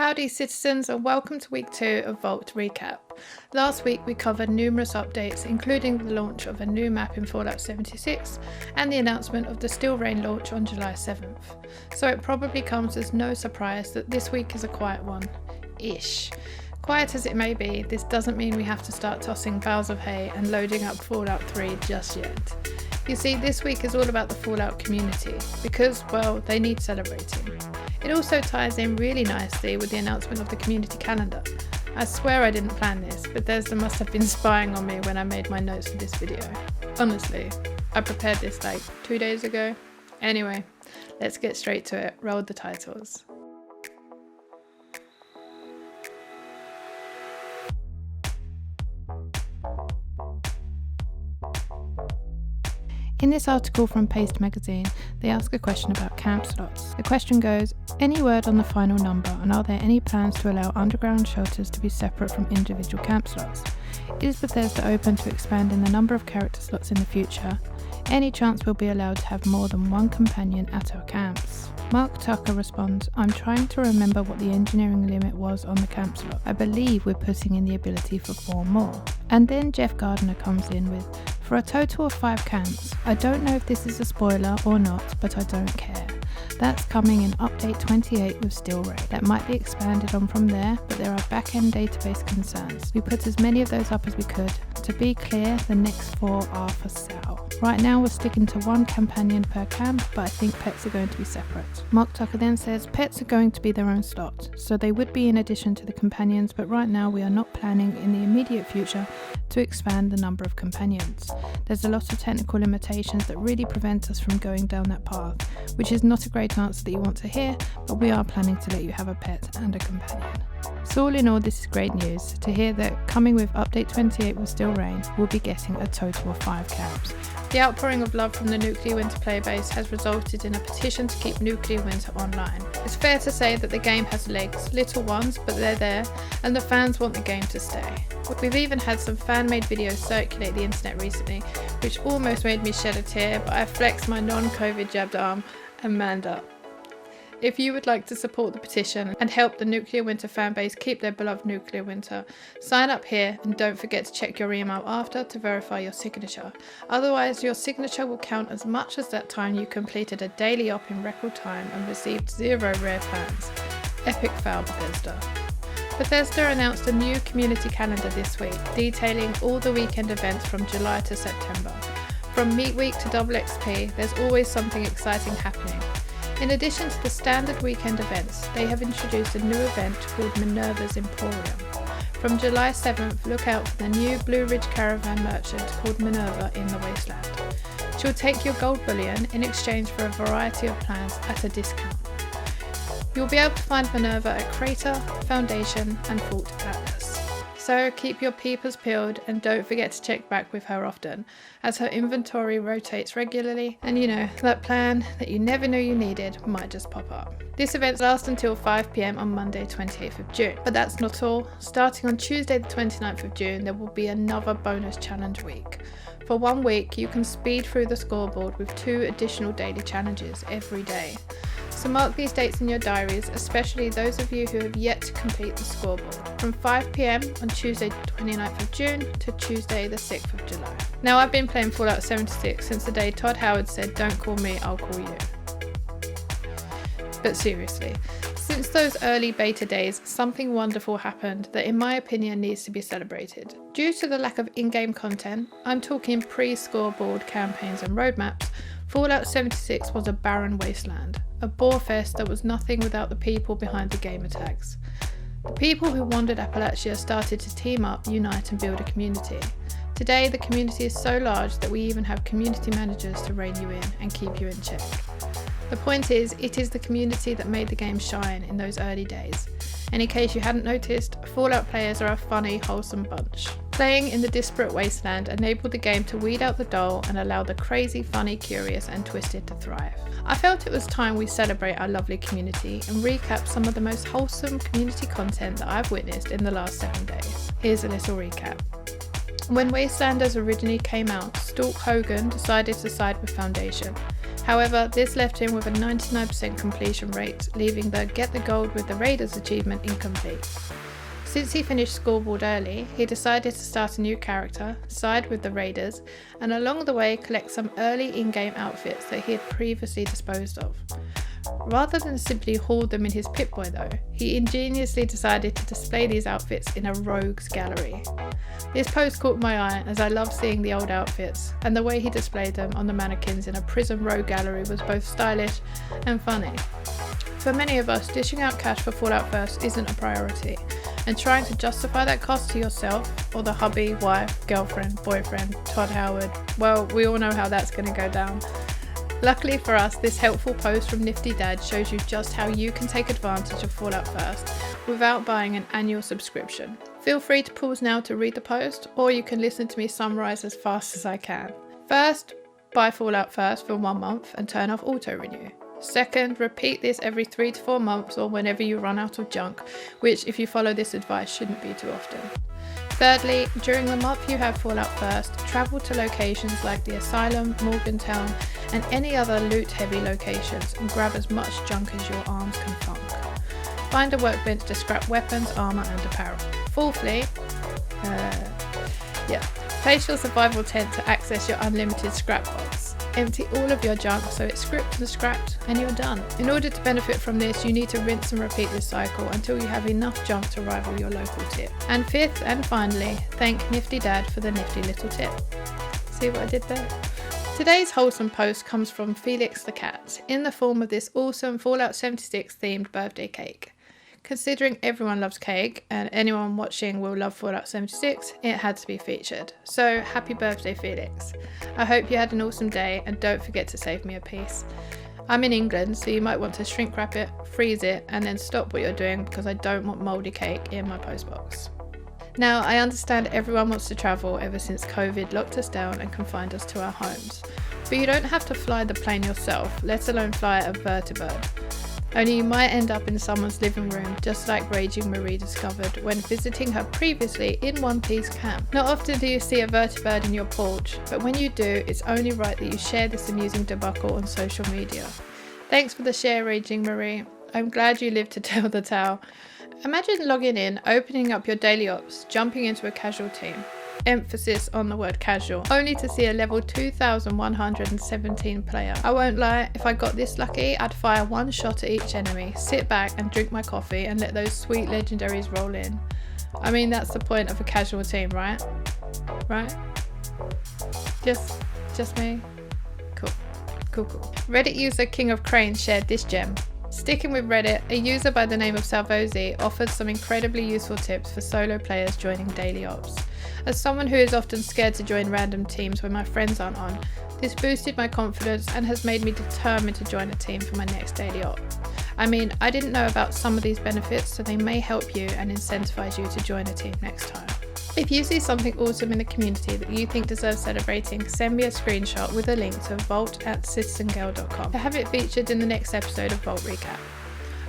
Howdy citizens, and welcome to week 2 of Vault Recap. Last week we covered numerous updates, including the launch of a new map in Fallout 76 and the announcement of the Still Reign launch on July 7th. So it probably comes as no surprise that this week is a quiet one-ish. Quiet as it may be, this doesn't mean we have to start tossing bales of hay and loading up Fallout 3 just yet. You see, this week is all about the Fallout community, because, well, they need celebrating. It also ties in really nicely with the announcement of the community calendar. I swear I didn't plan this, but Bethesda must have been spying on me when I made my notes for this video. Honestly, I prepared this like 2 days ago. Anyway, let's get straight to it. Roll the titles. In this article from Paste magazine, they ask a question about camp slots. The question goes, any word on the final number, and are there any plans to allow underground shelters to be separate from individual camp slots? Is Bethesda open to expanding the number of character slots in the future? Any chance we'll be allowed to have more than one companion at our camps? Mark Tucker responds, I'm trying to remember what the engineering limit was on the camp slot. I believe we're putting in the ability for 4 more. And then Jeff Gardner comes in with, for a total of 5 camps. I don't know if this is a spoiler or not, but I don't care. That's coming in update 28 with Still Reign. That might be expanded on from there, but there are back-end database concerns. We put as many of those up as we could. To be clear, the next 4 are for sale. Right now we're sticking to 1 companion per camp, but I think pets are going to be separate. Mark Tucker then says pets are going to be their own slot, so they would be in addition to the companions, but right now we are not planning in the immediate future to expand the number of companions. There's a lot of technical limitations that really prevent us from going down that path, which is not a great answer that you want to hear, but we are planning to let you have a pet and a companion. So all in all, this is great news to hear that coming with update 28 with Still Reign, we'll be getting a total of 5 camps. The outpouring of love from the Nuclear Winter player base has resulted in a petition to keep Nuclear Winter online. It's fair to say that the game has legs, little ones, but they're there, and the fans want the game to stay. We've even had some fan-made videos circulate the internet recently, which almost made me shed a tear, but I flexed my non-COVID jabbed arm and manned up. If you would like to support the petition and help the Nuclear Winter fanbase keep their beloved Nuclear Winter, sign up here and don't forget to check your email after to verify your signature. Otherwise, your signature will count as much as that time you completed a daily op in record time and received 0 rare plans. Epic fail, Bethesda. Bethesda announced a new community calendar this week, detailing all the weekend events from July to September. From Meat Week to Double XP, there's always something exciting happening. In addition to the standard weekend events, they have introduced a new event called Minerva's Emporium. From July 7th, look out for the new Blue Ridge Caravan merchant called Minerva in the Wasteland. She'll take your gold bullion in exchange for a variety of plans at a discount. You'll be able to find Minerva at Crater, Foundation and Fort Atlas. So keep your peepers peeled and don't forget to check back with her often, as her inventory rotates regularly, and you know, that plan that you never knew you needed might just pop up. This event lasts until 5 PM on Monday 28th of June. But that's not all. Starting on Tuesday the 29th of June, there will be another bonus challenge week. For 1 week, you can speed through the scoreboard with 2 additional daily challenges every day. So mark these dates in your diaries, especially those of you who have yet to complete the scoreboard, from 5 PM on Tuesday the 29th of June to Tuesday the 6th of July. Now I've been playing Fallout 76 since the day Todd Howard said, don't call me, I'll call you. But seriously, since those early beta days, something wonderful happened that in my opinion needs to be celebrated. Due to the lack of in-game content, I'm talking pre-scoreboard campaigns and roadmaps, Fallout 76 was a barren wasteland, a bore fest that was nothing without the people behind the gamer tags. The people who wandered Appalachia started to team up, unite and build a community. Today the community is so large that we even have community managers to rein you in and keep you in check. The point is, it is the community that made the game shine in those early days. And in case you hadn't noticed, Fallout players are a funny, wholesome bunch. Playing in the disparate wasteland enabled the game to weed out the dull and allow the crazy, funny, curious and twisted to thrive. I felt it was time we celebrate our lovely community and recap some of the most wholesome community content that I've witnessed in the last 7 days. Here's a little recap. When Wastelanders originally came out, StalkHogan decided to side with Foundation. However, this left him with a 99% completion rate, leaving the Get the Gold with the Raiders achievement incomplete. Since he finished scoreboard early, he decided to start a new character, side with the Raiders, and along the way collect some early in-game outfits that he had previously disposed of. Rather than simply hoard them in his Pip-Boy though, he ingeniously decided to display these outfits in a rogues gallery. This post caught my eye as I love seeing the old outfits, and the way he displayed them on the mannequins in a prison rogue gallery was both stylish and funny. For many of us, dishing out cash for Fallout First isn't a priority, and trying to justify that cost to yourself or the hubby, wife, girlfriend, boyfriend, Todd Howard, well, we all know how that's going to go down. Luckily for us, this helpful post from NiftyDad shows you just how you can take advantage of Fallout First without buying an annual subscription. Feel free to pause now to read the post, or you can listen to me summarise as fast as I can. First, buy Fallout First for 1 month and turn off auto-renew. Second, repeat this every 3 to 4 months or whenever you run out of junk, which if you follow this advice shouldn't be too often. Thirdly, during the month you have Fallout First, travel to locations like the Asylum, Morgantown and any other loot-heavy locations and grab as much junk as your arms can funk. Find a workbench to scrap weapons, armour and apparel. Fourthly, place your survival tent to access your unlimited scrap box. Empty all of your junk so it's stripped and scrapped and you're done. In order to benefit from this, you need to rinse and repeat this cycle until you have enough junk to rival your local tip. And fifth and finally, thank NiftyDad for the nifty little tip. See what I did there? Today's wholesome post comes from FelixTheCat in the form of this awesome Fallout 76 themed birthday cake. Considering everyone loves cake and anyone watching will love Fallout 76, it had to be featured. So happy birthday, Felix. I hope you had an awesome day and don't forget to save me a piece. I'm in England, so you might want to shrink wrap it, freeze it and then stop what you're doing because I don't want mouldy cake in my postbox. Now, I understand everyone wants to travel ever since COVID locked us down and confined us to our homes. But you don't have to fly the plane yourself, let alone fly a vertibird. Only you might end up in someone's living room, just like RagingMarie discovered when visiting her previously in One Piece camp. Not often do you see a vertibird in your porch, but when you do, it's only right that you share this amusing debacle on social media. Thanks for the share, RagingMarie. I'm glad you lived to tell the tale. Imagine logging in, opening up your daily ops, jumping into a casual team. Emphasis on the word casual, only to see a level 2117 player. I won't lie, if I got this lucky, I'd fire 1 shot at each enemy, sit back and drink my coffee and let those sweet legendaries roll in. I mean, that's the point of a casual team, right? Right? Just me? Cool. Reddit user KingofCranes shared this gem. Sticking with Reddit, a user by the name of Salovosi offered some incredibly useful tips for solo players joining daily ops. As someone who is often scared to join random teams when my friends aren't on, this boosted my confidence and has made me determined to join a team for my next daily op. I mean, I didn't know about some of these benefits, so they may help you and incentivize you to join a team next time. If you see something awesome in the community that you think deserves celebrating, send me a screenshot with a link to vault@CTZNGiRL.com to have it featured in the next episode of Vault Recap.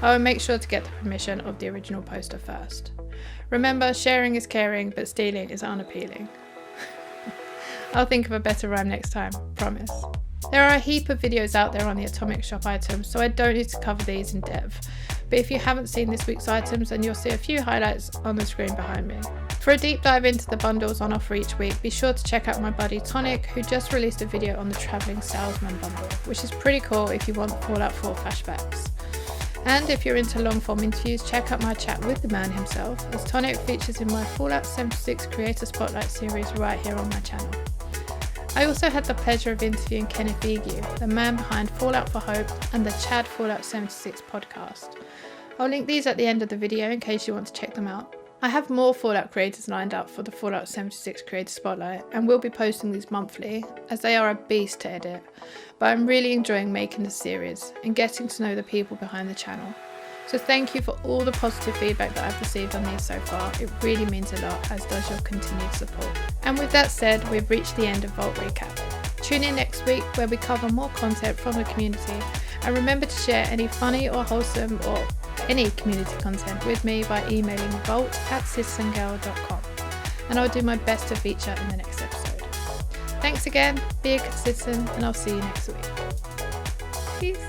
I will make sure to get the permission of the original poster first. Remember, sharing is caring, but stealing is unappealing. I'll think of a better rhyme next time, promise. There are a heap of videos out there on the Atomic Shop items, so I don't need to cover these in depth. But if you haven't seen this week's items, then you'll see a few highlights on the screen behind me. For a deep dive into the bundles on offer each week, be sure to check out my buddy Tonic, who just released a video on the Travelling Salesman bundle, which is pretty cool if you want Fallout 4 flashbacks. And if you're into long-form interviews, check out my chat with the man himself, as Tonic features in my Fallout 76 Creator Spotlight series right here on my channel. I also had the pleasure of interviewing Kenneth Egu, the man behind Fallout for Hope and the Chad Fallout 76 podcast. I'll link these at the end of the video in case you want to check them out. I have more Fallout creators lined up for the Fallout 76 Creator Spotlight and will be posting these monthly, as they are a beast to edit, but I'm really enjoying making this series and getting to know the people behind the channel. So thank you for all the positive feedback that I've received on these so far. It really means a lot, as does your continued support. And with that said, we've reached the end of Vault Recap. Tune in next week where we cover more content from the community, and remember to share any funny or wholesome or any community content with me by emailing vault@CTZNGiRL.com, and I'll do my best to feature in the next episode. Thanks again, be a good citizen, and I'll see you next week. Peace.